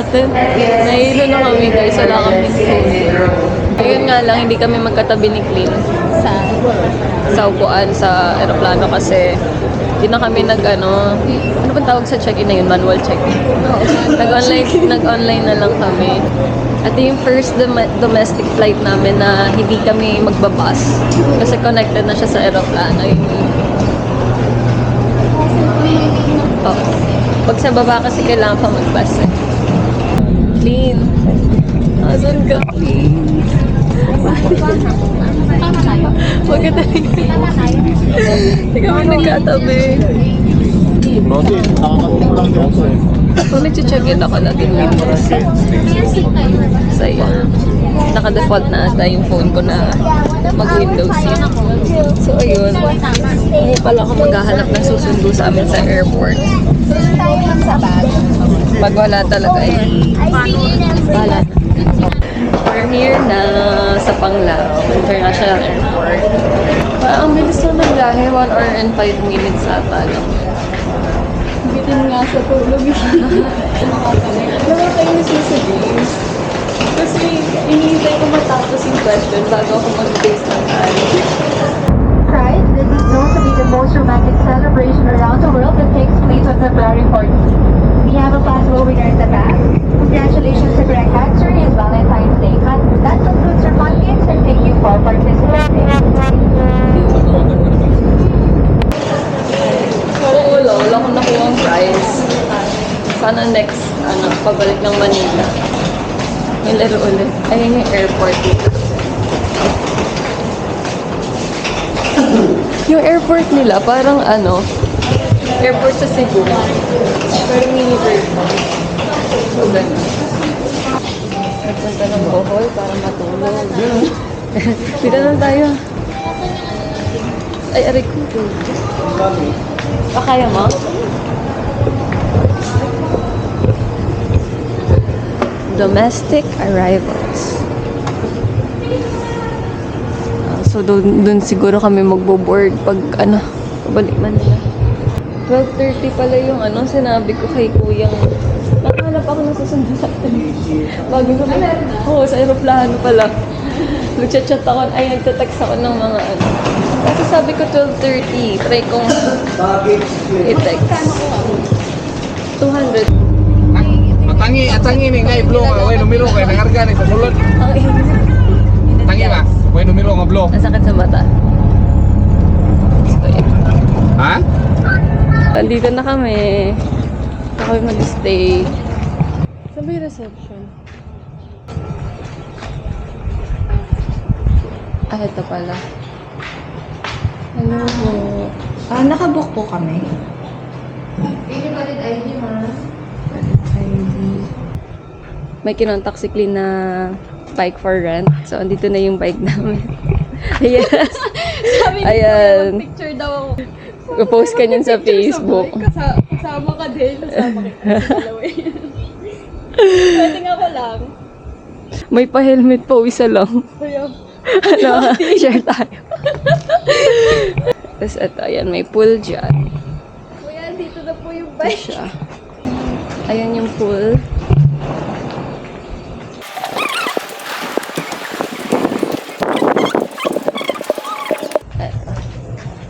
atin. Nahilo na kami guys, wala kami food. Ayun nga lang, hindi kami magkatabi ni Clean sa upuan sa aeroplano kasi hindi na kami ano ba tawag sa check-in na yun? Manual check-in. Nag-online na lang kami. At yung first domestic flight namin na hindi kami magbabas kasi connected na siya sa aeroplano. Oh. Pag sa baba kasi kailangan pa magbas eh. Clean. Asan ka, Clean? Huwag ka tayo. Hindi kami nagkatabi. Kung nag-check-in ako natin Windows. So, yun. Naka-default na ata yung phone ko na mag-Windows yun. So, ayun. Hindi pala ako maghahanap ng susundo sa amin sa airport. Pag wala talaga eh. Wala. We're here na sa Panglao International Airport. Ang bilis na nagbiyahe, 1 hour and 5 minutes ata lang. Bitin nga sa tulog. Nakakainis yung sa games. Kasi hinihintay ko matapos yung question bago ako mag-base ng time. Pride, this is known to be the most romantic celebration around the world that takes place on February 14th. We have a possible winner in the back. Congratulations, the correct answer is Valentine's Day. That concludes your fun games and thank you for participating. Wala ko nakuha ang prize. Sana next, pabalik ng Manila. Yung laro ulit. Ayun yung airport dito. Yung airport nila, parang airport sa Cebu. Pero mini version. So, ganun. Nagpunta ng Bohol para matulog. Dito lang tayo. Ay, aray ko. Kaya mo? Domestic arrivals. So, doon siguro kami magbo-board pag pabalik Manila. 12:30 pala yung sinabi ko kay Kuyang. Nakahanap ako ng susundo sa atin. Bago kami. Oo, sa aeroplano pala. Nagchat-chat ako, nagtatext ako ng mga Kasi sabi ko 12:30. Try kong i-text. 200. Atangi ni ngay blog way numero kay nangarga ni sa sulod. Tangi ba? Way numero nga blog. Ang sakit sa mata. Ha? Andito na kami. Ako yung mag-stay. Saan ba yung reception? Ito pala. Hello po. Nakabook po kami. Any valid ID, ma'am? ID. May kinontak si Clean na bike for rent. So, andito na yung bike namin. Yes. Sabi ni Ayan. Kuya, post ddaw ako. Post ka niyan sa Facebook. Kasama ka din. Kasama kita sa dalawa yan. Pwede nga ko lang. May pa-helmet po, isa lang. Kuya, Share tayo. Tapos ito, ayan, may pool dyan. kuya, dito na po yung Ito bike. siya. Ayan yung pool. Eto.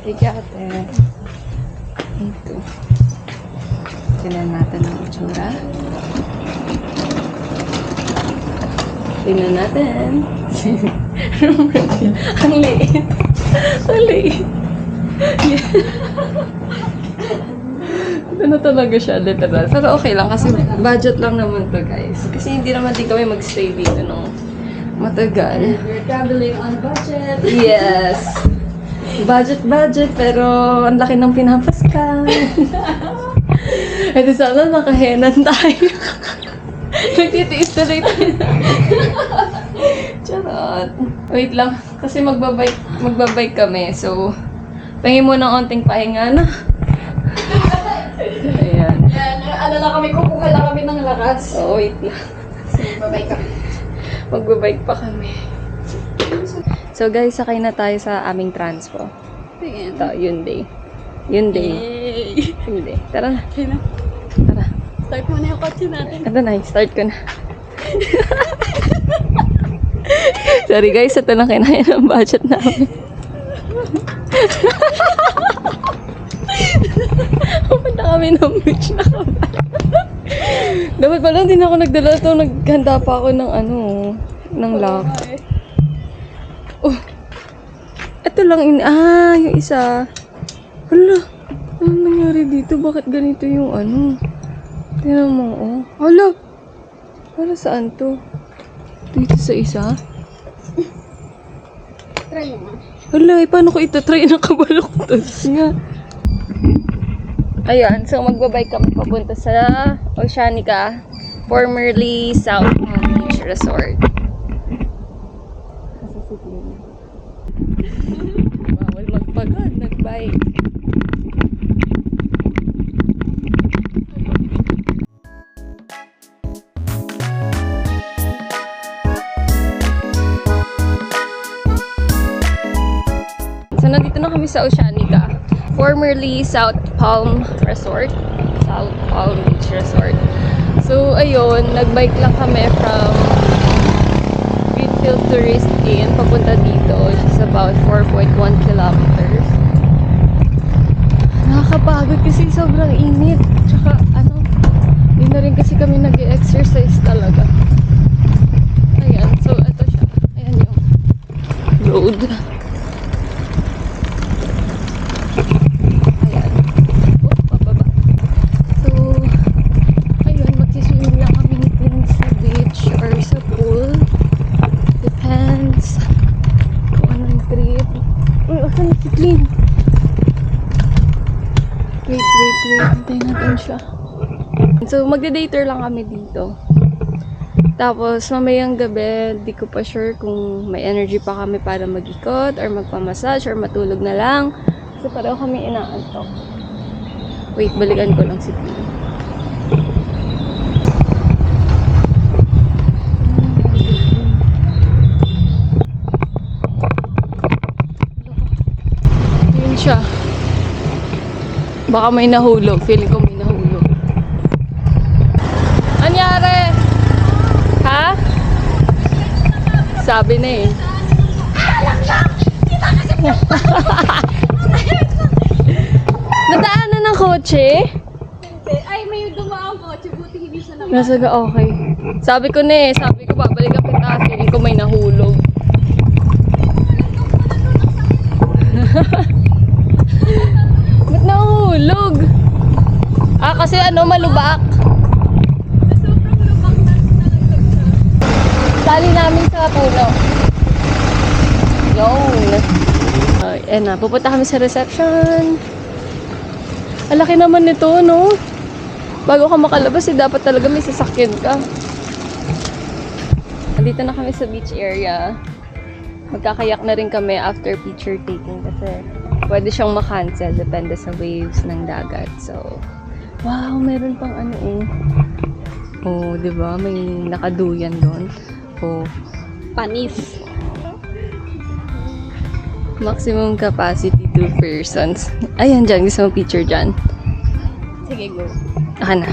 Sige ate. Ito. Tingnan natin ang itsura. Tingnan natin. Ang liit. Ang liit. Ito na talaga siya, literal. Pero okay lang kasi budget lang naman to guys. Kasi hindi naman din kami magstay dito nung matagal. We're traveling on budget. Yes! Budget, pero ang laki ng pinapaskan. Ito sana nakahenan tayo. Nagtitiis tuloy tayo. Charot. Wait lang. Kasi magbabike kami. So, pahingin mo ng onting pahinga na. Ayan. Lang kami, kukuha lang kami ng lakas. So, wait lang. Babay kami. Magbabike pa kami. So, guys, sakay na tayo sa aming transpo. Tingin. Ito, Hyundai. Hyundai. Yay! Hyundai. Tara na. Okay na. Tara. Start mo na yung kotse natin. Ito na, start ko na. Sorry guys, ito lang kinaya ng budget namin. Pupunta kami ng beach na kami. Dapat pala hindi na ako nagdala ito. Naghanda pa ako ng ng lock. Oh, ito lang yung isa. Hala, ano nangyari dito? Bakit ganito yung Tingnan mo, oh. Hala, para saan to? Dito sa isa? Try mo nga. Hala, paano ko itatry? Nakabaluktot nga. Ayan, so magbabike kami papunta sa Oceanica, formerly South Palm Beach Resort. Bawal magpagod, nagbike. So, nandito na kami sa Oceanica, formerly South Palm Resort. South Palm Beach Resort. So, ayun, nagbike lang kami from Greenfield Tourist Inn papunta dito, which is about 4.1 kilometers. Nakakapagod kasi sobrang init. Tsaka, hindi na rin kasi kami nag-exercise talaga. Ayan, so, ito siya. Ayan yung road. Wait. Antayin natin siya. So, magde-dater lang kami dito. Tapos, mamayang gabi, di ko pa sure kung may energy pa kami para mag-ikot or magpamassage or matulog na lang. Kasi pareho kami inaantok. Wait, balikan ko lang si Pili. Yun siya. Baka may nahulog. Feeling ko may nahulog. Anyari? Ha? Sabi na eh. Nadaanan ng kotse? Ay, may dumaang kotse. Buti hindi siya naman. Nasaga, okay. Sabi ko na eh. Sabi ko, babalik ang kita. Feeling ko may nahulog. Ba't nahulog? Kasi malubak. Sobrang lubak na nalaglag siya. Tali namin sa puno. Yun. Ayan na, pupunta kami sa reception. Ang laki naman nito, no? Bago ka makalabas, dapat talaga may sasakyan ka. Nandito na kami sa beach area. Magkakayak na rin kami after picture taking kasi pwede siyang makancel depende sa waves ng dagat. So, wow, meron pang Oh, 'di ba? May nakaduyan doon. Oh, Panis. maximum capacity 2 persons. Ayan dyan, gusto mo picture dyan? Sige, go. Na.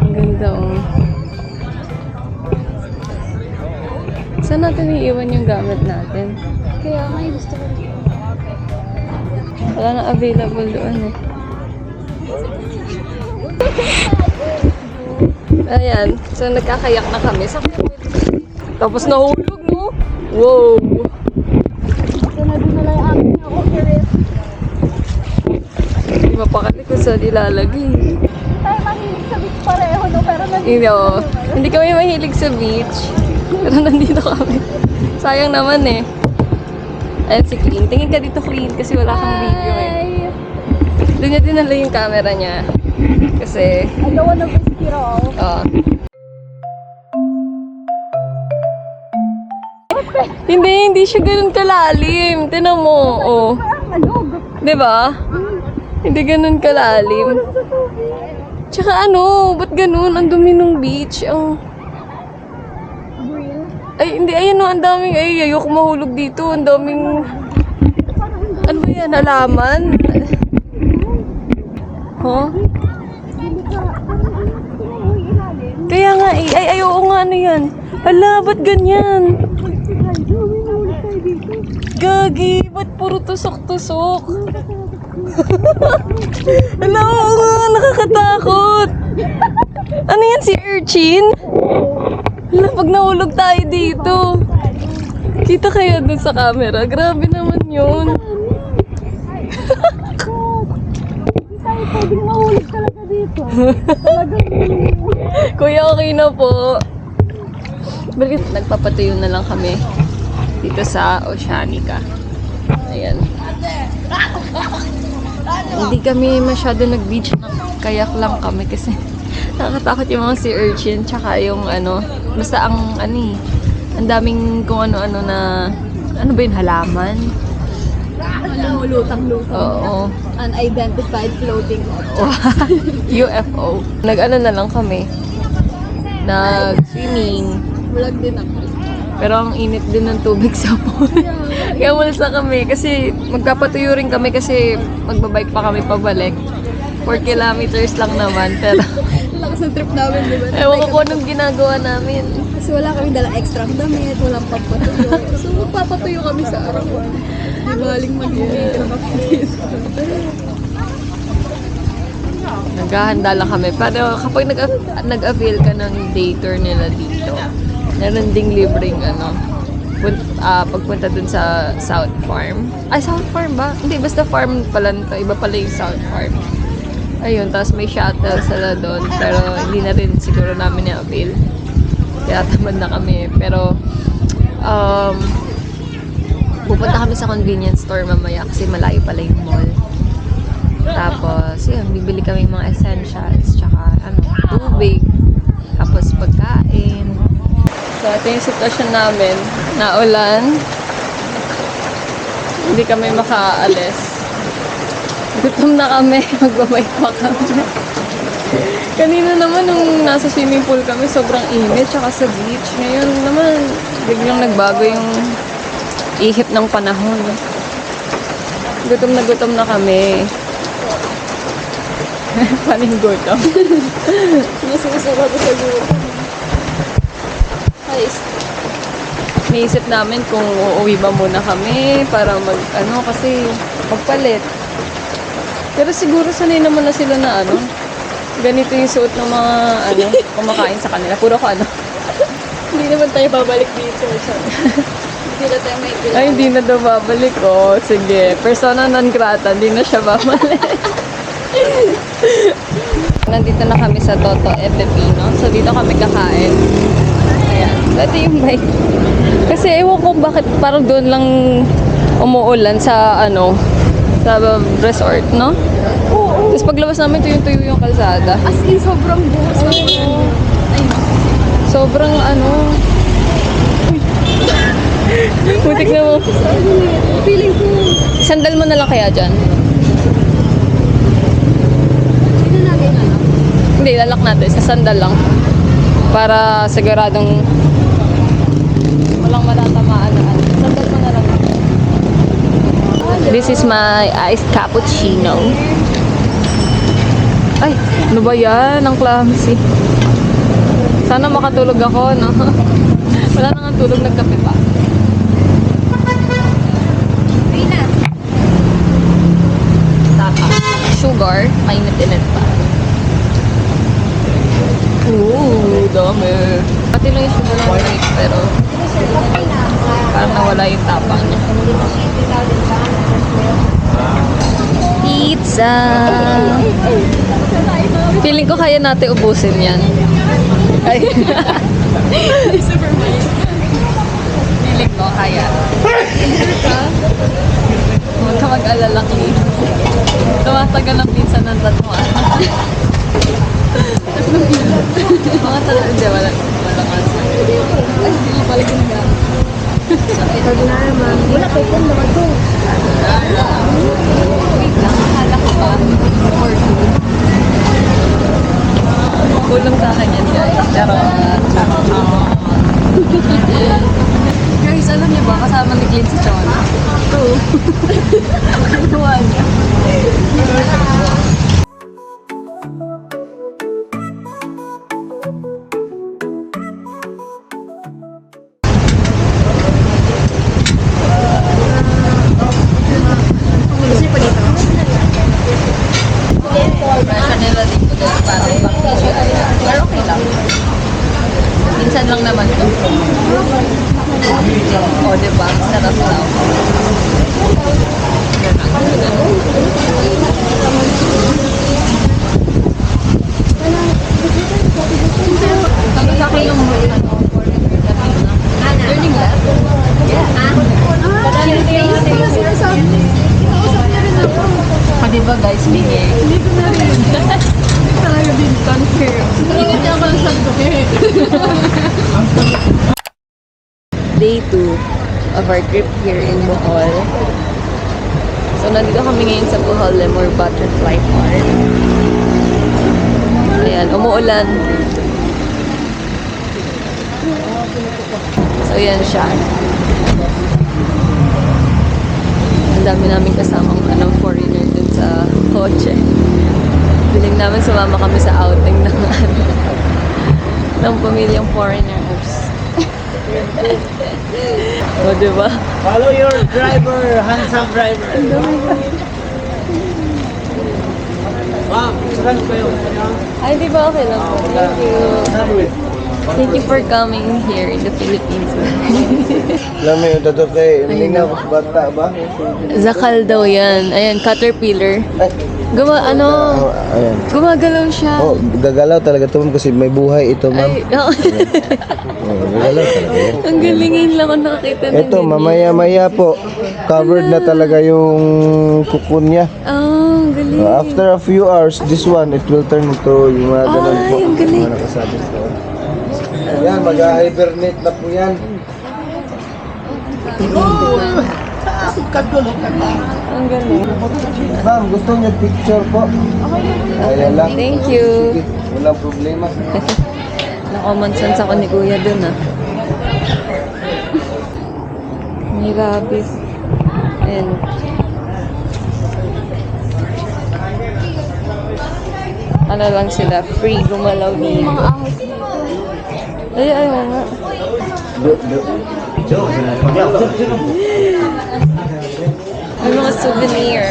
Ang ganda, oh. Saan natin iiwan yung gamit natin? Kaya may gusto ko rin. Wala na available doon eh. Ayan. So, nagkakayak na kami. Tapos nahulog, no? Wow! So, nadunala yung akin ako. Curious. Hindi mapakali kung saan ilalagay. Hindi tayo mahilig sa beach pareho, no? Pero Hindi kami mahilig sa beach. Pero nandito kami. Sayang naman eh. Ayan si Clean. Tingin ka dito, Clean, kasi wala kang video eh. Doon niya dinala yung camera niya. Kasi, I don't wanna risk it all. Hindi siya ganun kalalim. Tinan mo, oh. Alog. Diba? Hindi ganun kalalim. Tsaka ba't ganun? Ang dumi ng beach. Ay, hindi. Ayan ang daming, ayoko mahulog dito. Ang daming, ano ba yan? Halaman? Huh? Kaya nga eh. Ay, oo nga, ano yan? Hala, ba't ganyan? Gagi, ba't puro tusok-tusok? Hala, oo nga, nakakatakot. Ano yan, si urchin? Hala, pag nahulog tayo dito. Kita kaya dun sa camera? Grabe naman yun. Pwedeng mahulog talaga dito. Kuya, okay na po. Bakit nagpapatuyo na lang kami dito sa Oceanica. Ayan. Hindi kami masyado nag-beach. Kayak lang kami kasi nakakatakot yung mga sea urchin tsaka yung ano, basta ang ang daming kung ano-ano na ano ba yun, halaman? Ano, lutang-lutang. Oo. Unidentified floating. UFO. Nag-ano na lang kami. Nag-swimming. Vlog din ako. Pero ang init din ng tubig sa pool. Kaya walas na kami kasi magpapatuyo rin kami kasi magbabike pa kami pabalik. 4 kilometers lang naman pero Lakas ng trip namin, di ba? ewan ko kung anong ginagawa namin. Kasi wala kami dalang extra damit, walang pampatuyo. So, magpapatuyo kami sa arawan. Di baling mag-iigil kami dito. Naghahanda lang kami. Pero kapag nag-avail ka ng day tour nila dito, meron ding libreng pagpunta dun sa South Farm. Ay, South Farm ba? Hindi, basta farm pala nito. Iba pala yung South Farm. Ayun, tapos may shuttle sila doon. Pero hindi na rin siguro namin na-avail. Kaya tamad na kami. Pero, pupunta kami sa convenience store mamaya kasi malayo pala yung mall. Tapos, yun, bibili kami mga essentials, tsaka, tubig, tapos pagkain. So, ito yung sitwasyon namin. Naulan. Hindi kami makaalis. Gutom na kami. Magbabike pa kami. Kanina naman, nung nasa swimming pool kami, sobrang init, tsaka sa beach. Ngayon naman, biglang nagbago yung ihip ng panahon. Gutom na kami. Paning gutom. Sinusuka ko sa gutom. Ay, Naisip namin kung uuwi ba muna kami para kasi magpalit. Pero siguro sanay naman na sila na ganito yung suot ng mga kumakain sa kanila. Puro ko hindi naman tayo babalik dito. Hindi na tayo may Ay, hindi na daw babalik. Oh, sige. Persona non grata, hindi na siya babalik. Nandito na kami sa Toto e Pepino. So, dito kami kakain. Ayan. Dati yung bike. Kasi ewan ko bakit parang doon lang umuulan sa sa resort, no? Oo. Tapos paglabas namin, tuyo-tuyo yung kalsada. As in, sobrang buhos na yun. Ay, Sobrang Butik na mo. feeling ko, Sandal mo na lang kaya dyan. pinanagay na lang. Hindi, lalak natin. Sa sandal lang. Para siguradong walang matatamaan na Sandal mo na lang. This is my iced cappuccino. Ay, ano ba yan? Ang clumsy. Sana makatulog ako, no? Wala nang tulog, nagkape pa. Tapa. Sugar, mainit-init pa. Ooh, dami. Pati lang yung sugar ng drink, pero parang nawala yung tapa niya. Pizza! Feeling ko kaya natin ubusin yan. Ay. Feeling ko kaya. Huwag ka mag-alala, Cleve. Tumatagal ang pizza ng tatuan. Mga talaga, hindi, wala kasi. Ay, hindi na pala ginagamit. Pag na naman. Wala kayo kung naman to. Wait lang, akala ko ba? For food. Kulang sa akin yan, guys. Pero, guys, alam niyo ba, kasama ni Clint si Chona? True. Tuwa niya. lang naman to. O, diba? Sarap daw. Sabi sa akin yung learning lab? O, diba guys, bigay. Hindi ko na rin. Talaga din confirm. Ingat niya ako ng santo Day 2 of our trip here in Bohol. So, nandito kami ngayon sa Bohol Lemur Butterfly Park. Ayan, umuulan. So, ayan siya. Ang dami namin kasamang foreigner dun sa kotse. Biling namin sumama kami sa outing ng ng pamilyang foreigners. O, diba? Follow your driver, handsome driver. Ma'am, saan kayo? Ay, di ba okay lang po? Thank you. Thank you for coming here in the Philippines. Alam mo yung tato kay Linga, mas bata ba? Zakal daw yan. Ayan, caterpillar. Ay, ayan. Gumagalaw siya. Oh, gagalaw talaga ito ma'am kasi may buhay ito ma'am. Ay, oh. Oh, gagalaw talaga yan. Ang galingin lang ako nakakita ng Ito, ganyan. mamaya-maya po, covered na talaga yung kukun niya. Oh, ang galing. After a few hours, this one, it will turn into yung mga ganun Ay, po. ang galing. Mga nakasabi sa yan, mag-hibernate na po yan. Ang galing. Ma'am, gusto niyo picture po? Ayan lang. Thank you. Sige, walang problema. Na-common sense ako ni Kuya dun, ah. May rabbit. Ayan. Ano lang sila, free gumalaw dito. Ay, ayaw nga. May mga souvenir.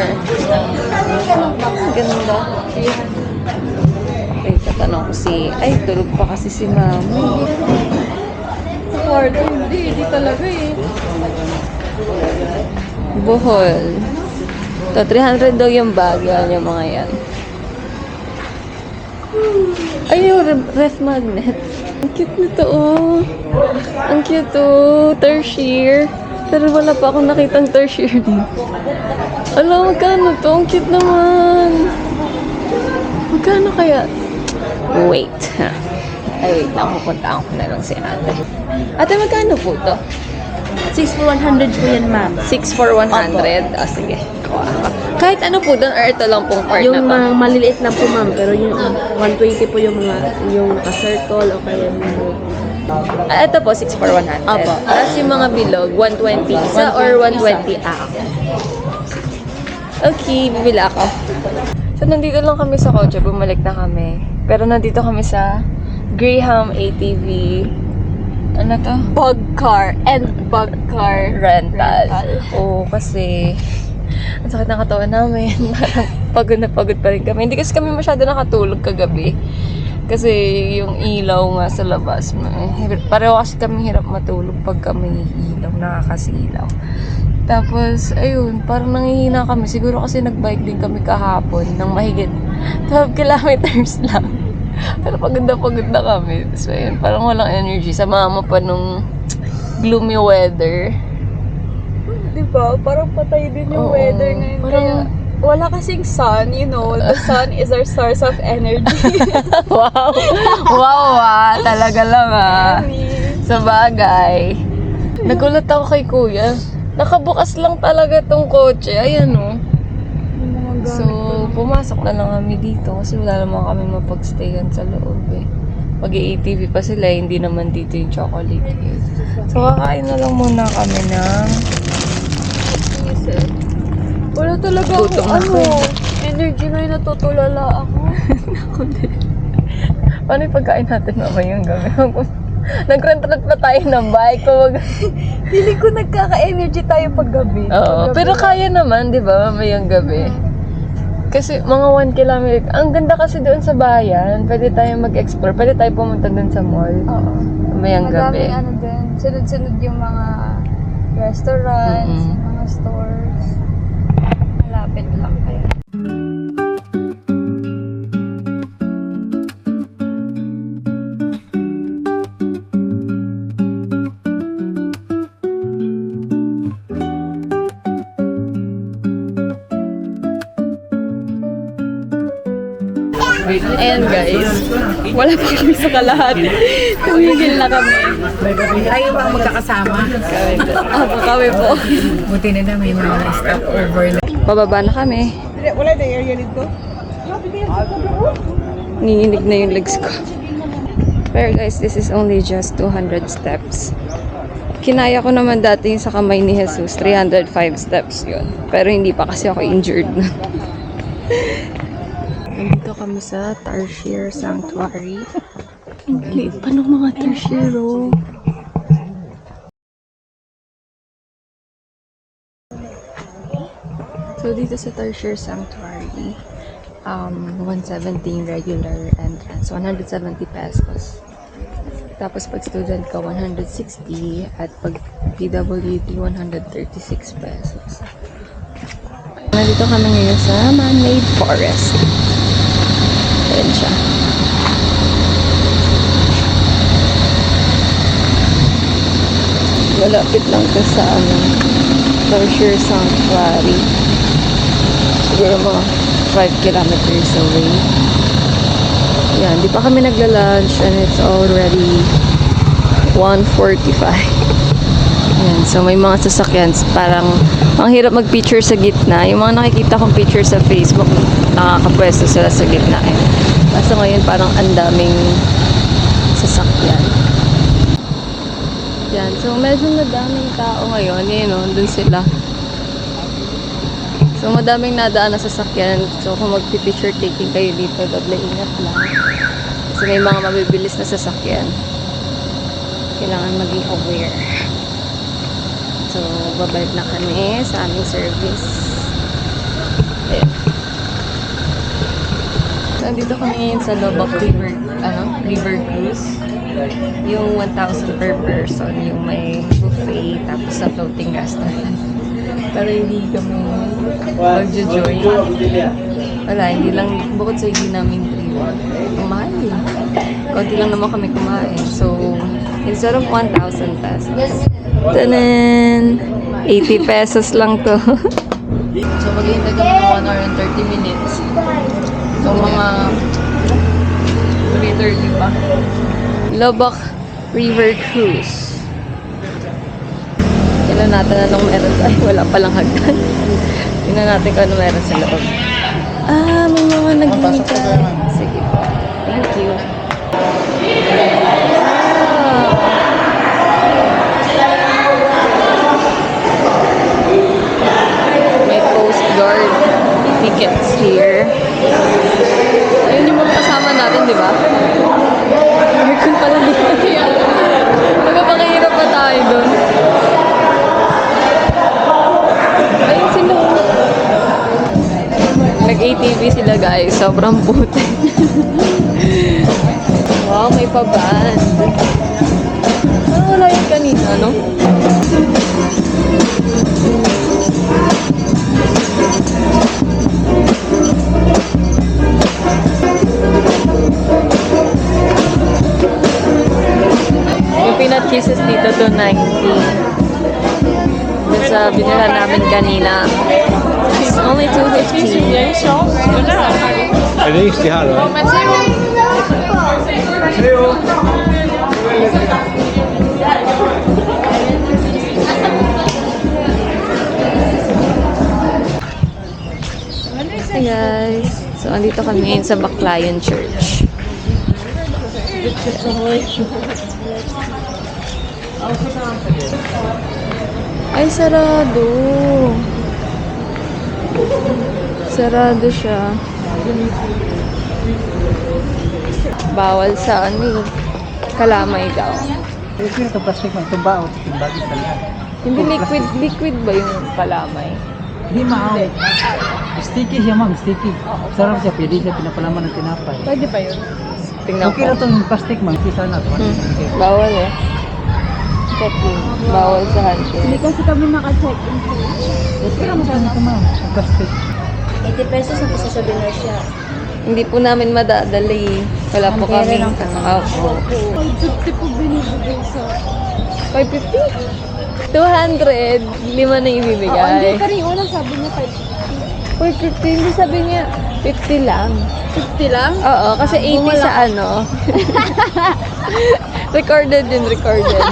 Ganda. Okay, tatanong ko si... Ay, tulog pa kasi si Mama. Hard. Hindi talaga eh. Bohol. Ito, 300 daw yung bag. Yan yung mga yan. Ay, yung ref magnet. Ang cute nito, oh. Ang cute, oh. Tertiary. Pero wala pa akong nakitang tertiary dito. Alam, magkano to? Ang cute naman. Magkano kaya? Wait. Ay, wait lang. Pupunta ako na lang si ate. Ate, magkano po to? 6 for 100 po yan, ma'am. 6 for 100? Ah, sige. Kuha ako. Kahit ano po doon, or ito lang pong part na Yung to? maliliit lang po, ma'am. Pero yung 120 po yung mga, yung ka-circle o kaya yung... Ah, ito po, 6 for 100. Opo. Tapos yung mga bilog, 120 isa or 120 ah. Okay, bibili ako. So, nandito lang kami sa kotse. Bumalik na kami. Pero nandito kami sa Graham ATV. Ano to? Bug car and bug car Rental. Oo, kasi ang sakit ng katawan namin. Parang pagod na pagod pa rin kami. Hindi kasi kami masyado nakatulog kagabi. Kasi yung ilaw nga sa labas. Pareho kasi kami hirap matulog pag kami ilaw, nakakasilaw. Tapos, ayun, parang nangihina kami. Siguro kasi nagbike din kami kahapon ng mahigit 12 kilometers lang. Pero pagod na kami. So, ayun, parang walang energy. Sama pa nung gloomy weather. Diba? Parang patay din yung Oo, weather ngayon. parang- Kaya wala kasing sun, you know. The sun is our source of energy. Wow! Wow ah! Talaga lang ah. Sa bagay. Nagulat ako kay Kuya. Nakabukas lang talaga tong kotse. Ayan oh. So, pumasok na lang kami dito kasi wala naman kami mapagstayan sa loob eh. Mag-ATV pa sila, hindi naman dito yung chocolate cake. So, kakain na lang muna kami ng... Wala talaga Gutom na ako energy ngayon, natutulala ako. Ako din. Paano yung pagkain natin mamayang gabi? Nag-rent-rent pa tayo ng bike. Feeling ko nagkaka-energy tayo pag gabi. Oo, pero kaya naman, di ba, mamayang gabi. Kasi mga 1 kilometer. Ang ganda kasi doon sa bayan. Pwede tayo mag-explore. Pwede tayo pumunta doon sa mall. Oo. Mayang gabi. Madaming ano din. Sunod-sunod yung mga restaurants, mga stores. Malapit lang kaya. Ayan guys, wala pa kami sa kalahati. Tumigil na kami. Tayo ba magkakasama? Kami po. Buti na lang may mga stopover na. Bababa na kami. Wala na area dito? Nanginig na yung legs ko. Pero guys, this is only just 200 steps. Kinaya ko naman dati yung sa kamay ni Jesus, 305 steps yun. Pero hindi pa kasi ako injured na. Nandito kami sa Tarsier Sanctuary. Ang liit pa ng mga Tarsier, oh. So, dito sa Tarsier Sanctuary, 117 regular entrance, 170 pesos. Tapos, pag student ka, 160. At pag PWD, 136 pesos. Nandito kami ngayon sa man-made forest. Ayan siya. Malapit lang to sa Tarsier Sanctuary. Siguro mga 5 kilometers away. Yan, di pa kami nagla-lunch and it's already 1:45. Yan, so may mga sasakyan. Parang ang hirap mag-picture sa gitna. Yung mga nakikita kong picture sa Facebook, nakakapwesto sila sa gitna. Kaso ngayon parang ang daming sasakyan. Yan, so medyo madaming tao ngayon. Yun, no, dun sila. So madaming nadaan na sasakyan. So kung mag-picture taking kayo dito, doble ingat lang. Kasi may mga mabibilis na sasakyan. Kailangan maging aware. So, babalik na kami sa aming service. Ayan. So, nandito kami ngayon sa Lobak River Cruise. Yung 1,000 per person, yung may buffet, tapos sa floating restaurant. Pero hindi kami mag-join. Wala, hindi lang, bukod sa hindi namin kumain. Konti lang naman kami kumain. So, instead of 1,000 pesos, tanan! 80 pesos lang to. So, maghihintay kami ng 1 hour and 30 minutes. So, mga 3:30 pa. Lobak River Cruise. Tignan natin anong meron sa... Ay, wala palang hagdan. Tignan natin kung ano meron sa loob. Ah, may mga naghihintay. Sige po. Thank you. May Coast Guard tickets here. Ayun yung mga kasama natin, di ba? Aircon pala dito. Magpapakahirap pa tayo doon. Ayun sila. Nag-ATV sila guys. Sobrang puti. Wow, may pa-band. Wala yun kanina, no? Yung peanut kisses dito, 290. Dun sa binila namin kanina, it's only 250. Hi guys! So, andito kami ngayon sa Baclayan Church. Ay, sarado. Sarado siya. Bawal sa kalamay daw. Hindi liquid ba yung kalamay? Hindi maaw. Sticky siya ma'am, sticky. Sarap siya, pwede siya pinapalaman ng tinapay. Pwede pa yun. Tingnan Okay ko. na itong plastic ma'am, kisa na. Bawal eh. Check-in. Bawal sa handshake. Hindi kasi kami naka-check-in. Okay na magkano ito ma'am, sa plastic. 80 pesos ang isa sa siya. Hindi po namin madadali. Wala po kami. Oo. 550 po binibigay sa... 550? 200. Lima na Hindi ibibigay. ka rin unang sabi niya 450. Hindi sabi niya 50 lang. 50 lang? Oo, kasi 80 sa ano. Recorded din, recorded.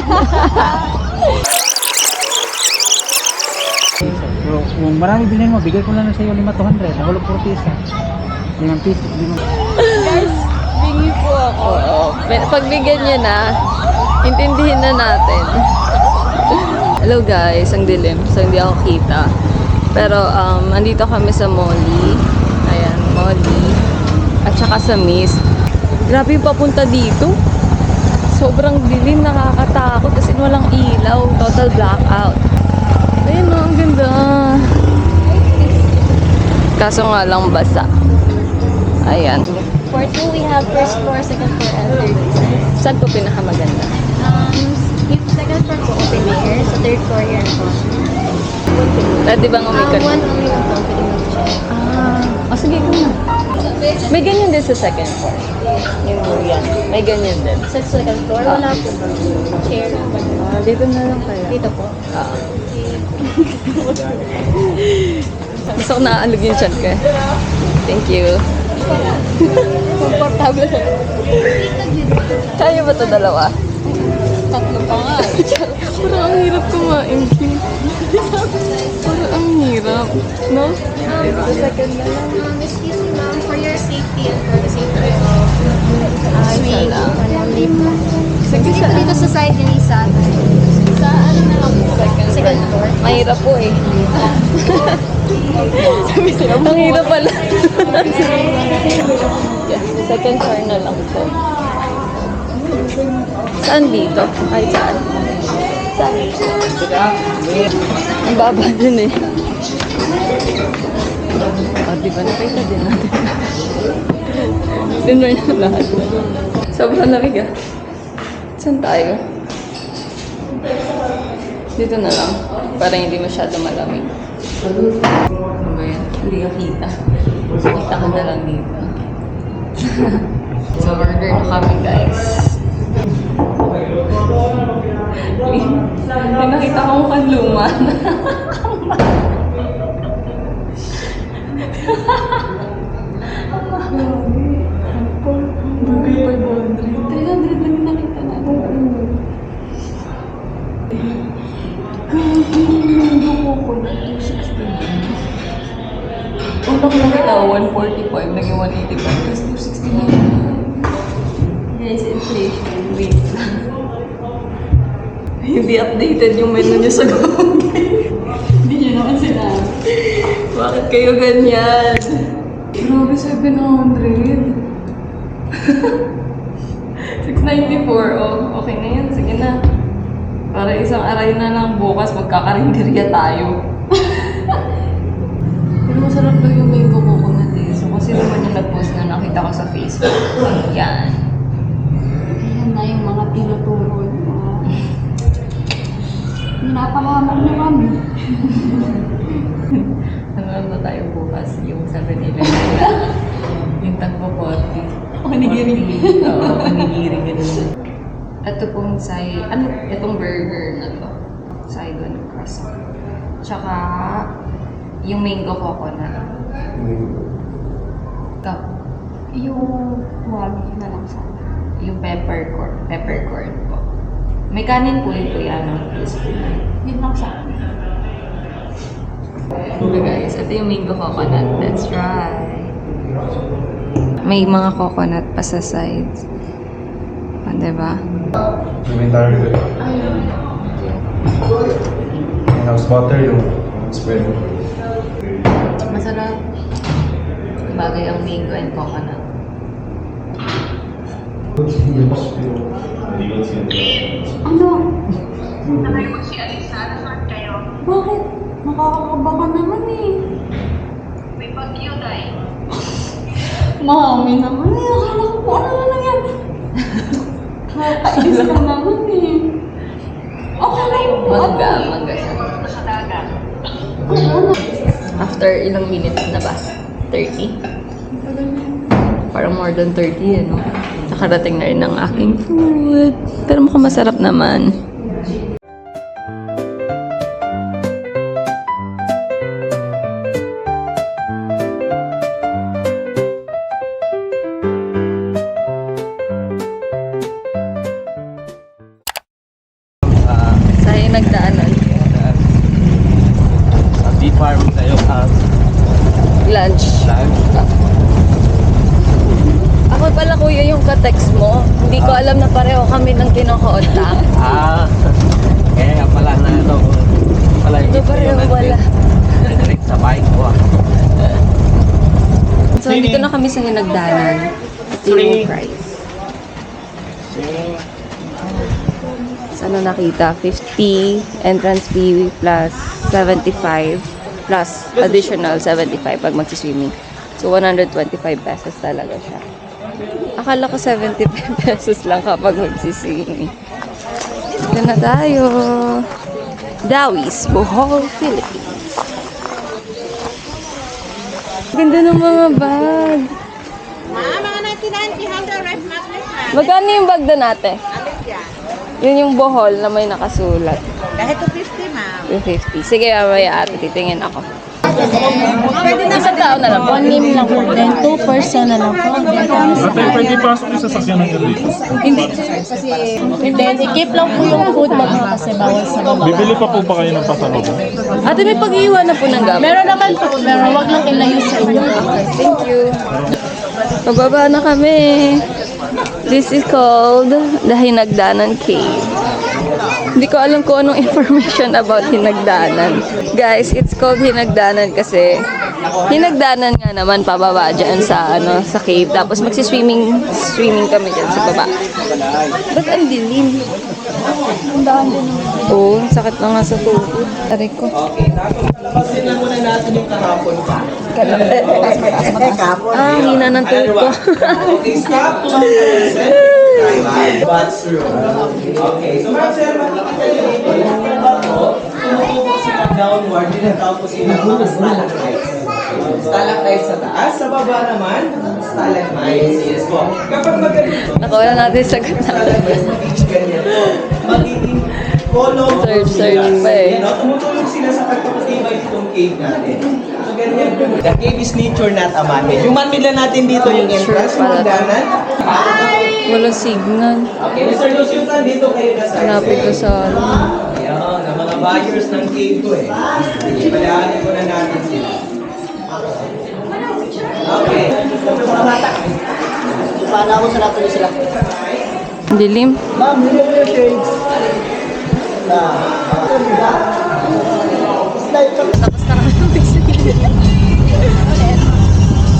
So, kung marami bilhin mo, bigay ko lang na sa iyo 500. Nahulog 40 isa. 5 piso. Guys, bingi po ako. Oo. Pagbigyan niya na, intindihin na natin. Hello guys, ang dilim. So, hindi ako kita. Pero, andito kami sa Molly. Ayan, Molly. At saka sa Mist. Grabe yung papunta dito. Sobrang dilim, nakakatakot. Kasi walang ilaw. Total blackout. Ayun o, ang ganda. Kaso nga lang basa. Ayan. For 2, we have first floor, second floor, and third floor. Saan po pinakamaganda? Yung second floor po open air, sa third floor air po. Pwede bang umikot? One only lang po, pwede mo siya. O sige ka na. May ganyan din sa second floor. Yung durian. May ganyan din. Sa second floor, wala po. Chair. Dito na lang kaya. Dito po. Gusto ko naaalog yung chan ko. Thank you. Komportable. Kaya ba ito dalawa? Tatlo pa nga. Parang ang hirap kumain. Parang ang hirap. No? The second na lang. Excuse me ma'am, for your safety and for the safety of swing, Sige sa dito sa side ni Lisa. Sa ano na lang po? Second floor. Mahirap po eh. Ang hirap pala. Yeah, second floor na lang po. Saan dito? Ay, saan? Saan? Ang baba dun eh. Oh, di ba? Nakita din natin. Dinner na lahat. Sobrang lamig ah. Saan tayo? Dito na lang. Para hindi masyado malamig. Ano ba yan? Hindi ka kita. Kita ka na lang dito. So, order na kami guys. May nakita ko mukhang luma. Unang nakita ko, 145, naging 185, tapos 269. Guys, inflation, wait lang. Hindi updated yung menu niya sa Google. Hindi niya naman sinabi. Bakit kayo ganyan? Grabe, 700. 694, oh, okay na yan, sige na. Para isang aray na lang bukas, magkakarinderya tayo. Pero masarap daw yung mango coconut eh. So, kasi naman yung nag-post na nakita ko sa Facebook. Yan. Yan na yung mga tinuturo. Napakaman na kami. Nanonood na tayo bukas yung 7-Eleven na yung tagpo 40. Onigiri. Oo, onigiri ganun. Ito pong itong burger na to. Saigon croissant. Tsaka yung mango coconut. Cup. Yung wagi na lang sa yung peppercorn po. May kanin po ito yan ng crispy. Yun lang sa akin. Okay guys, ito yung mango coconut. Let's try. May mga coconut pa sa sides. Ah, diba? Elementary. House butter yung spread. Masarap. Bagay ang mango and coconut. Ano? Bakit? Nakakakaba ka naman eh. May bagyo tayo. Mami naman eh. Akala ko kung ano na yan. Nakakainis ka naman eh. Akala ko Mangga siya. After ilang minutes na ba? 30? Parang more than 30, ano? Nakarating na rin ang aking food. Pero mukhang masarap naman. Sa'yo nagdaanan. Beef farm tayo Lunch. Ako pala kuya yung ka-text mo. Hindi ko alam na pareho kami ng kinokontak. kaya pala na pala Ito pareho wala. direct sa bike ko So, dito na kami sa hinagdanan. Ito yung price. Sana nakita? 50 entrance fee plus 75 plus additional 75 pag magsiswimming. So, 125 pesos talaga siya. Akala ko 75 pesos lang kapag magsiswimming. Dito na tayo. Dawis, Bohol, Philippines. Ganda ng mga bag. Mga 1990 Honda Red Magnet na. Magkano yung bag doon natin? Yun yung Bohol na may nakasulat. Kahit 250 ma'am. 250. Sige, mamaya ate, titingin ako. Pwede na Isang tao na lang po. 1 name lang po. Then 2 person na lang po. Ate, pwede pasok yung sasakyan ng dito. Hindi. Then, i-keep lang po yung food bag mo kasi bawal sa baba. Bibili pa po ba kayo ng pasalubong? Ate, may pag-iwan na po ng gamit. Meron naman po, pero wag lang ilayo sa inyo. Thank you. Pababa na kami. This is called the Hinagdanan Cave. Hindi ko alam kung anong information about Hinagdanan. Guys, it's called Hinagdanan kasi Hinagdanan nga naman pababa dyan sa, sa cave. Tapos swimming kami dyan sa baba. Ba't ang dilim? Ang daan din. Oo, sakit na nga sa tuhod. Aray ko. Labasin lang muna natin yung kahapon pa. Hina ng tuhod ko. Okay, stop. Bats through. Okay, so ma'am sir, makikita niyo dito yung bato, tumututok sila downward, tinatawag sila mga stalactites. Stalactites sa taas, sa baba naman, stalagmites. Yes po. Kapag magaling Nakawala natin sa ganda. ganyan po, magiging column. Search pa eh. Tumutulong sila sa pagpapatibay itong cave natin. So ganyan po. The cave is nature, not a man-made. Yung man-made lang natin dito, yung entrance, yung hagdanan. Walang signal. Okay, Mr. Luciutan, dito kayo na sa Hanapin ko sa Ayan, ang mga buyers ng cave ko eh. Sige, palahanin ko na natin sila. Okay. Paano ako sa lahat sila? dilim. Ma'am, hindi mo yung shades. Tapos na kami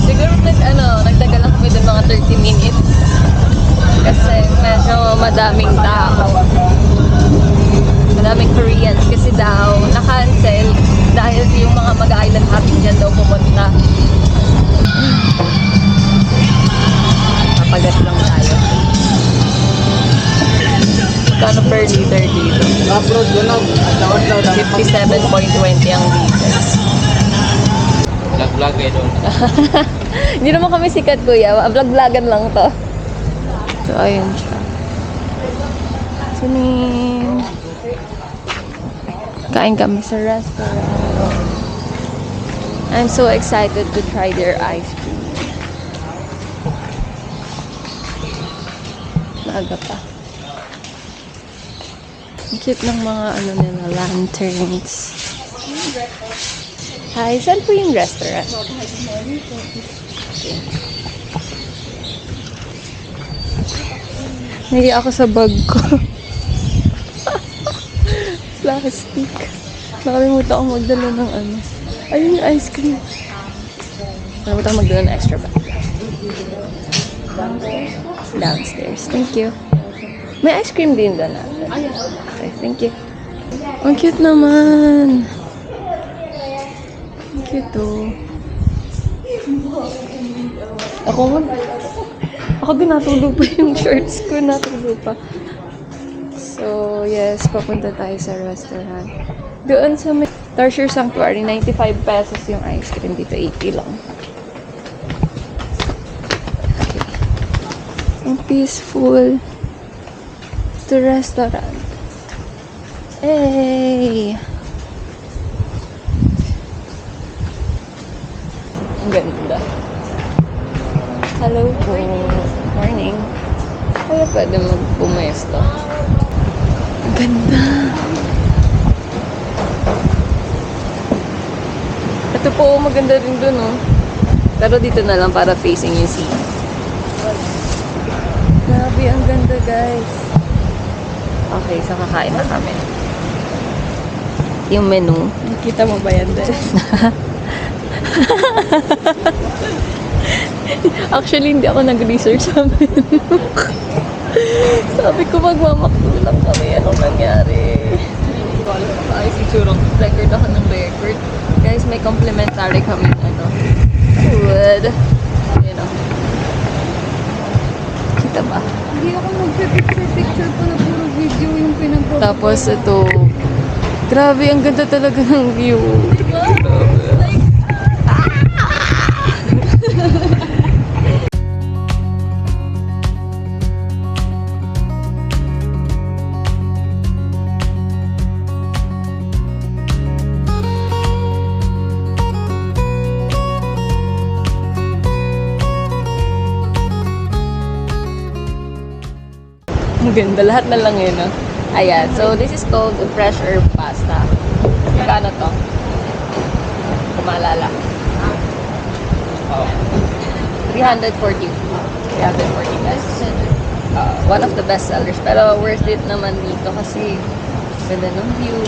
siguro nagtagal lang kami doon mga 30 minutes. Kasi medyo madaming tao. Madaming Koreans kasi daw na-cancel dahil yung mga mag-island hopping dyan daw pumunta. Papagas lang tayo. Magkano per liter dito? 57.20 ang liter. Vlog-vlog eh doon. Hindi naman kami sikat kuya, vlog-vlogan lang to. So ayun siya. Sining. Kain kami sa restaurant. I'm so excited to try their ice cream. Maaga pa. Ang cute ng mga nila, lanterns. Hi, saan po yung restaurant? Okay. Naiya ako sa bag ko. Plastic. Nakalimutan akong magdala ng ayun yung ice cream. Nakalimutan akong magdala ng extra bag. Downstairs. Thank you. May ice cream din doon natin. Okay, thank you. Ang cute naman. Cute oh. Ako din natulog pa yung shorts ko. Natulog pa. So, yes. Papunta tayo sa restaurant. Doon sa may Tarsier Sanctuary, 95 pesos yung ice cream. Dito, 80 lang. Okay. Ang peaceful. The restaurant. Hey! Ang ganda. Hello po. Morning. Kaya pwede magpumesto. Ang ganda. Ito po, maganda rin dun, oh. Pero dito na lang para facing yung sea. Grabe, ang ganda, guys. Okay, so kakain na kami. Yung menu. Nakita mo ba yan, Des? Actually, hindi ako nag-research sa menu. Sabi ko, magmamaktulang kami. Anong nangyari? Hindi ko alam kung ayos itsurang record ako ng record. Guys, may complimentary kami food. You know. Kita ba? Hindi ako mag-picture pa na puro video yung pinag-vlog. Tapos ito, grabe, ang ganda talaga ng view. Ang ganda. Lahat na lang yun, no? Ayan. So, this is called fresh herb pasta. Magkano to? Kung maalala. 340. 340 pesos. One of the best sellers. Pero worth it naman dito kasi ganda ng view.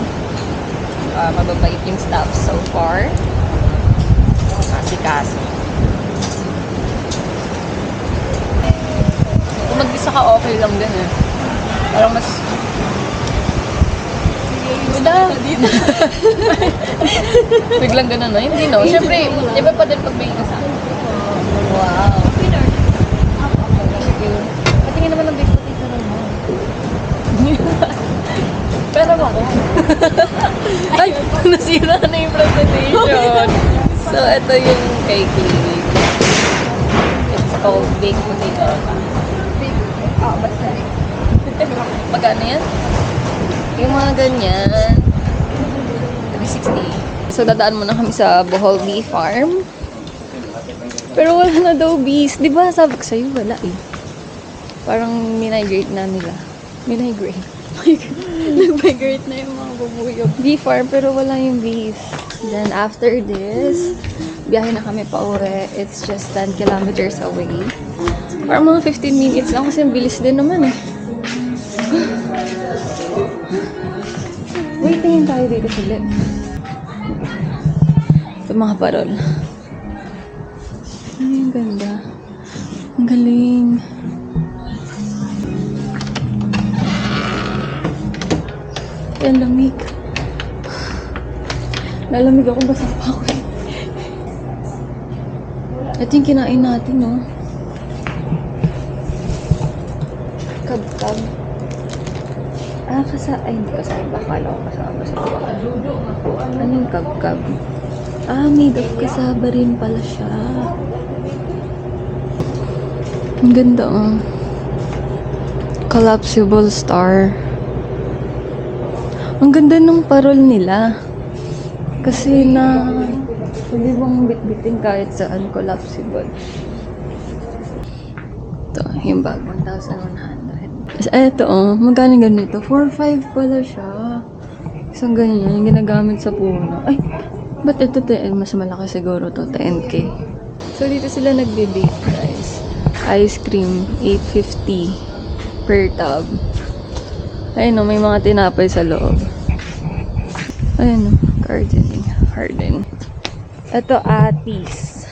Mababait yung staff so far. Kasi. Kung mag-isa ka, okay lang din eh. Parang mas... Wala. Biglang ganun, no? Hindi, no? Siyempre, iba pa din pag may kasama. Wow. Patingin naman ng big potato mo. Pero ako. Ay, nasira na yung presentation. So, ito yung cake leaf. It's called baked potato. Magkano yan? Yung mga ganyan, 360. So, dadaan muna kami sa Bohol Bee Farm. Pero wala na daw bees. Di ba sabi ko sa'yo, wala eh. Parang minigrate na nila. Minigrate. Nag-migrate na yung mga bubuyog. Bee Farm, pero wala yung bees. Then, after this, biyahe na kami pa uwi. It's just 10 kilometers away. Parang mga 15 minutes lang kasi ang bilis din naman eh. Wait, tingin tayo dito sa lip. Ito mga parol. Ay, ang ganda. Ang galing. Ay, ang lamig. Nalamig ako, basa pa ako eh. Ito yung kinain natin, no? Kab-kab. Ay, hindi kasama. Akala ko kasama sa buwan. Ano yung kab-kab? Made of kasaba rin pala siya. Ang ganda, oh. Collapsible star. Ang ganda ng parol nila. Kasi pwede bang bitbitin kahit saan collapsible. Ito, yung bag, 1,100. Eto, oh, magkano ganito? 4,500 pala siya. Isang ganyan, yung ginagamit sa puno. Ay, ba't ito, mas malaki siguro to, 10K. So, dito sila nagbe-bake, guys. Ice cream, 850 per tub. Ayun, oh, may mga tinapay sa loob. Ayun, oh, garden. Ito, atis.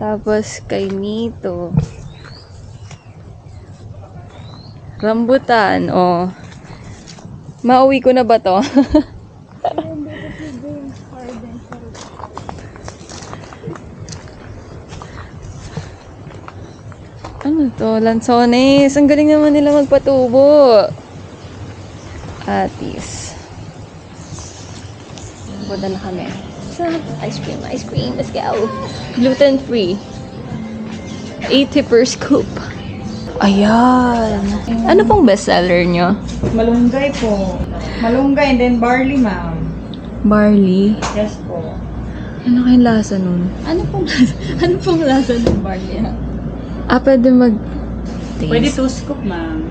Tapos, kay Nito. Rambutan, oh. Mauwi ko na ba to? Ano to? Lanzones. Ang galing naman nila magpatubo. Atis. Punta na kami. Sa ice cream. Let's go. Gluten-free. 80 per scoop. Ayan. Ano pong bestseller nyo? Malunggay po. Malunggay and then barley, ma'am. Barley. Yes po. Ano kayong lasa nun? Ano pong lasa ng barley? Pwede mag-taste. Pwede 2 scoop, ma'am.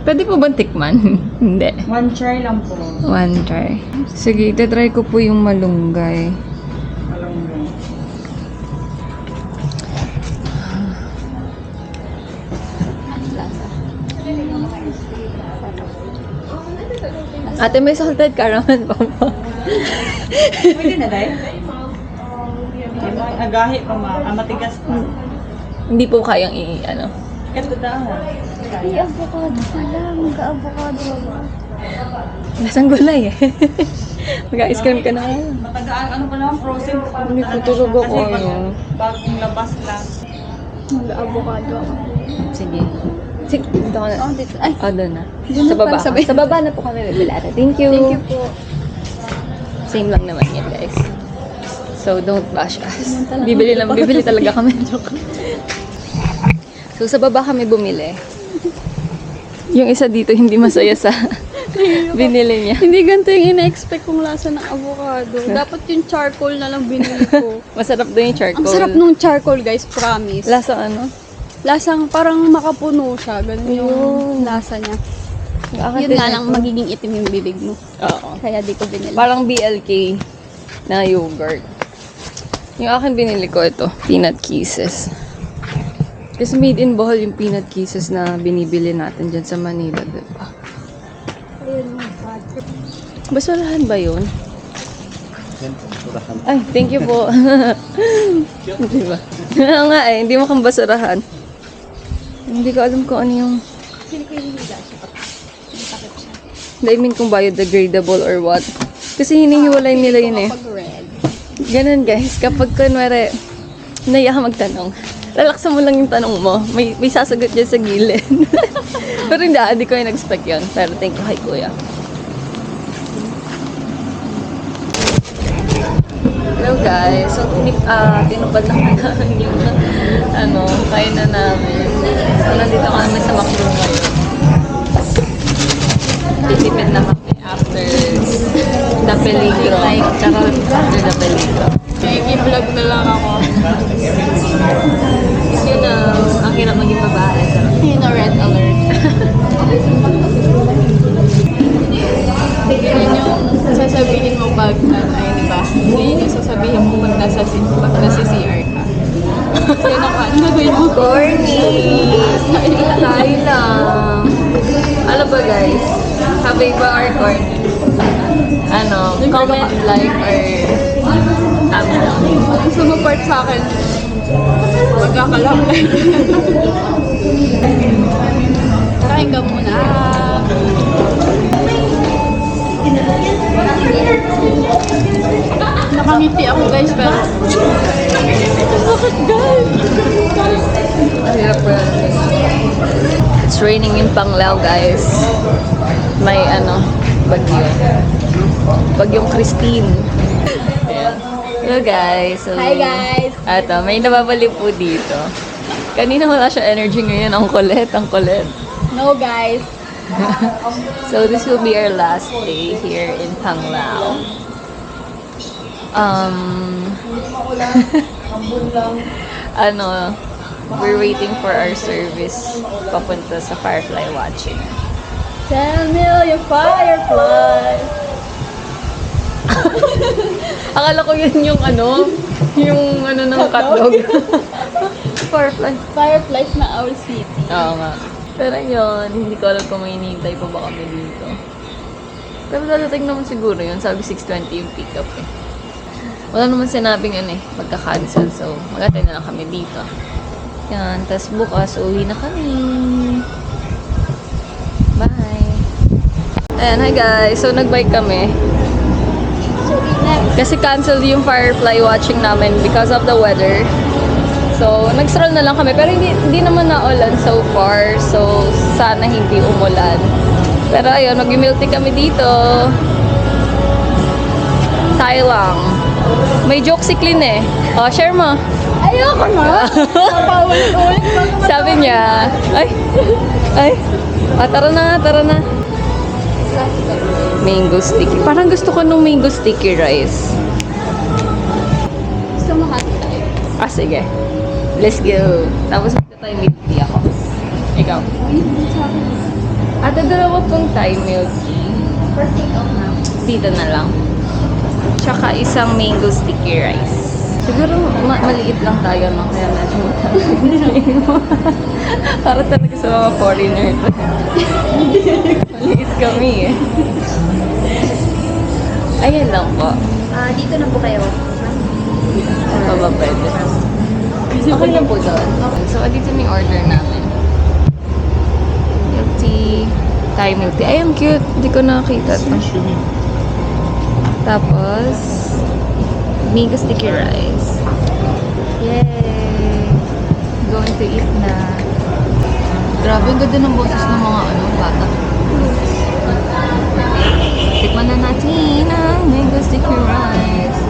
Pwede po ba tikman? Hindi. 1 try lang po. One try. Sige, itatry ko po yung malunggay. Malunggay. Ate, may salted caramel pa ba? Pwede na, day? Agahi pa, ma'am. Matigas pa. Hindi po kayang i-ano. Ito daan. Ay, avocado pala. Magka-avocado ba? Lasang gulay eh. Mag-ice cream ka na ngayon. Matagaan, ano pa naman, frozen. Hindi ko tulog ako. Kasi bagong labas lang. Mag-avocado ako. Sige. Sige, dito ka na. Oh, dito. Ay, Doon na. Doon Sa na baba. pala, sabay. Sa baba na po kami bibili ate. Thank you. thank you po. Same lang naman yan, guys. So, don't bash us. Pumunta lang Bibili ako. bibili talaga kami. So, sa baba kami bumili. Yung isa dito, hindi masaya sa binili niya. Hindi ganito yung ina-expect kong lasa ng avocado. Dapat yung charcoal na lang binili ko. Masarap doon yung charcoal. Ang sarap nung charcoal, guys. Promise. Lasa ano? Lasang parang makapuno siya. Ganun yung lasa niya. Yun nga lang, magiging itim yung bibig mo. Oo. Kaya di ko binili. Parang BLK na yogurt. Yung akin binili ko ito, peanut kisses. Kasi made in Bohol yung peanut kisses na binibili natin dyan sa Manila, diba? Basurahan ba yun? Ay, thank you po. Diba? Oo nga eh, hindi mo kang basurahan. Hindi ko alam kung ano yung... I mean kung biodegradable or what. Kasi hinihiwalay nila yun eh. Pag red. Ganun guys, kapag kunwari, naiya ka magtanong, lalaksan mo lang yung tanong mo. May sasagot dyan sa gilid. Pero hindi ko yung nag-expect yun. Pero thank you kay kuya. Hello guys, so tinupad na namin yung kain na namin. So nandito kami sa McDo ngayon. Titipid na kami after the peligro. Tsaka after the peligro. Nag-vlog na lang ako. Yun ang hirap maging babae. Yun na red alert. Yun yung sasabihin mo pag, ay di ba? Yun yung sasabihin mo pag nasa CR ka. Yun ang ano gagawin mo? Corny! Tayo lang. Ano ba guys? Happy ba or corny? Comment, like, or thumbs down. Gusto mo part sa akin? Magkakalakay. Tarahin ka muna. Nakangiti ako guys, pero bakit guys? It's raining in Panglao guys. May bagyo. Bagyong Christine. Ayan. Hello guys. So, Hi guys! Ato, may nababaliw po dito. Kanina wala siya energy ngayon. Ang kulit. No guys! So this will be our last day here in Panglao. We're waiting for our service papunta sa Firefly watching. 10 million fireflies! Akala ko yun yung ng hotdog. Firefly. Fireflies na Owl City. Oo nga. Pero yun, hindi ko alam kung may hinihintay pa ba kami dito. Pero dadating naman siguro yun. Sabi 6:20 yung pick up eh. Wala naman sinabing magka-cancel. So, mag-attend na lang kami dito. Yan. Tapos bukas, uwi na kami. Bye! Ayan, hi guys. So, nag-bike kami. Kasi cancel yung Firefly watching namin because of the weather. So, nag-stroll na lang kami. Pero hindi naman naulan so far. So, sana hindi umulan. Pero ayun, mag-milk tea kami dito. Tayo lang. May joke si Clean eh. Oh, share mo. Ayoko na. Paulit-ulit. Sabi niya, ay. Tara na. Mango sticky. Parang gusto ko nung mango sticky rice. Gusto mo hati tayo? Sige. Let's go. Tapos magta-Thai milk tea ako. Ikaw. Dalawa pong Thai milk tea. Dito na lang. Tsaka isang mango sticky rice. Siguro maliit lang tayo, no? Kaya medyo para talaga sa mga foreigner. Maliit kami eh. Ayan lang po. Dito na po kayo. Ano ba pwede? Okay lang po doon. So, dito na yung order namin. Milk tea. Thai milk tea. Ay, ang cute. Hindi ko nakakita to. Tapos, mango sticky rice. Yay! Going to eat na. Grabe, ang ganda ng boses ng mga bata. Tikman na natin ang mango sticky rice.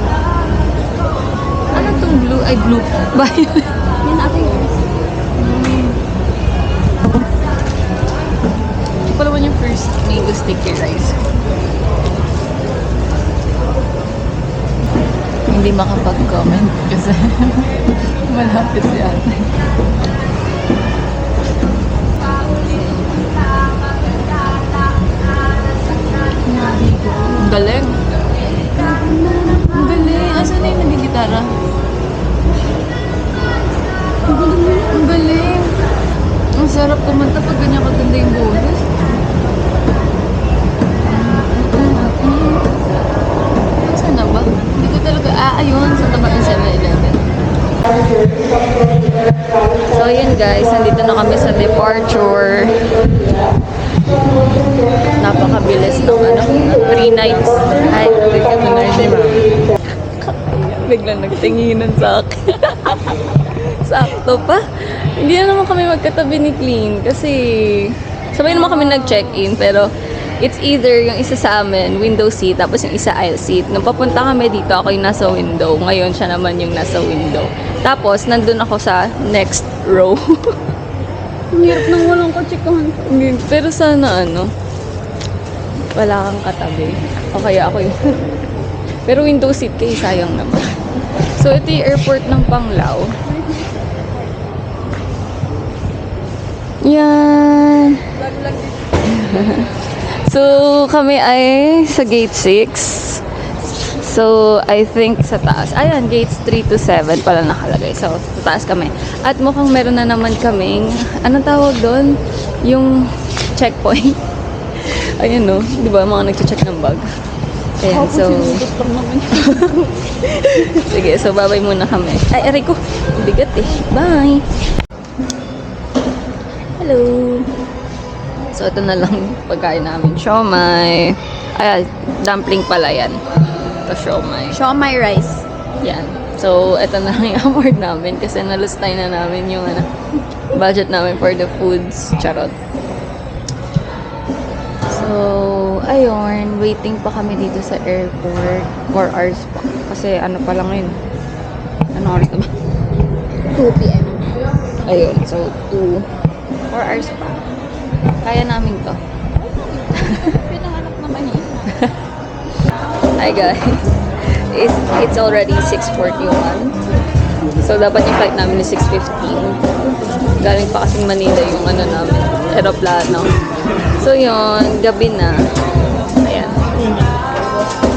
Ano tong blue? Ay, blue. Violet. Yan ate. Ito pa naman yung first mango sticky rice. Hindi makapag-comment kasi malapit si ate. Ang galing. Ang galing. Asan na yung nagigitara? Ang galing. Ang sarap kumanta pag ganyan kaganda yung boses. Saan na ba? Hindi ko talaga, ayun, sa tapat ng 7-Eleven. So, yun guys, nandito na kami sa departure. Napakabilis ng 3 nights. Ay, bigla na rin biglang nagtinginan sa akin. Sakto pa. Hindi na naman kami magkatabi ni Clean kasi sabay naman kami nag-check-in pero it's either yung isa sa amin, window seat, tapos yung isa aisle seat. Nung papunta kami dito, ako yung nasa window. Ngayon, siya naman yung nasa window. Tapos, nandun ako sa next row. Ang hirap nang walang katsikahan. Pero sana, wala kang katabi. O kaya ako yung... Pero window seat kayo, sayang naman. So, ito yung airport ng Panglao. Yan. So, kami ay sa gate 6. So, I think sa taas. Ayan, gates 3 to 7 pala nakalagay. So, sa taas kami. At mukhang meron na naman kaming, anong tawag doon? Yung checkpoint. Ayan no, di ba? Mga nag-check ng bag. Ayan, so... Sige, so babay muna kami. Ay, aray ko. Bigat eh. Bye! Hello! So, ito na lang pagkain namin. Siomai. Ay, dumpling pala yan. Ito, siomai. Siomai rice. Yan. So, ito na lang yung award namin kasi nalustay na namin yung budget namin for the foods. Charot. So, ayun. Waiting pa kami dito sa airport. 4 hours pa. Kasi ano pa lang yun. Anong oras na ba? 2 p.m. Ayun. So, 4 hours pa. Kaya namin to. Pinahanap naman yun. Hi guys. It's already 6:41. So, dapat yung flight namin is 6:15. Galing pa kasing Manila yung namin, aeroplano. So, yun. Gabi na. Ayan.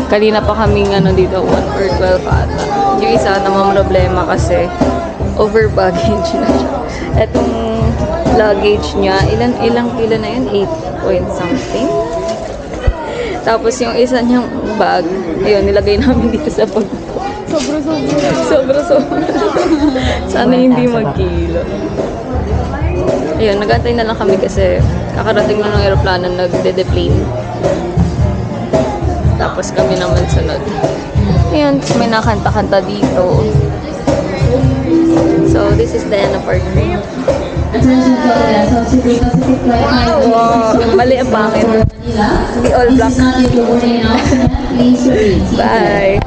Kanina pa kaming dito, 1 or 12 ata. Yung isa namang problema kasi over baggage na siya. Etong luggage niya, ilang kilo na yun? 8 point something. Tapos yung isa niyang bag, ayun, nilagay namin dito sa bag ko. Sobra. Sana hindi magkilo. Ayun, nag-antay na lang kami kasi kakarating na ng aeroplano, nagde-deplane. Tapos kami naman sunod. Ayun, may nakanta-kanta dito. So, this is the end of our trip. Attention to the Cebu Pacific Flight Wow, mali ang pangit. Manila. Hindi all black. This is not your warning announcement. Please read. Bye.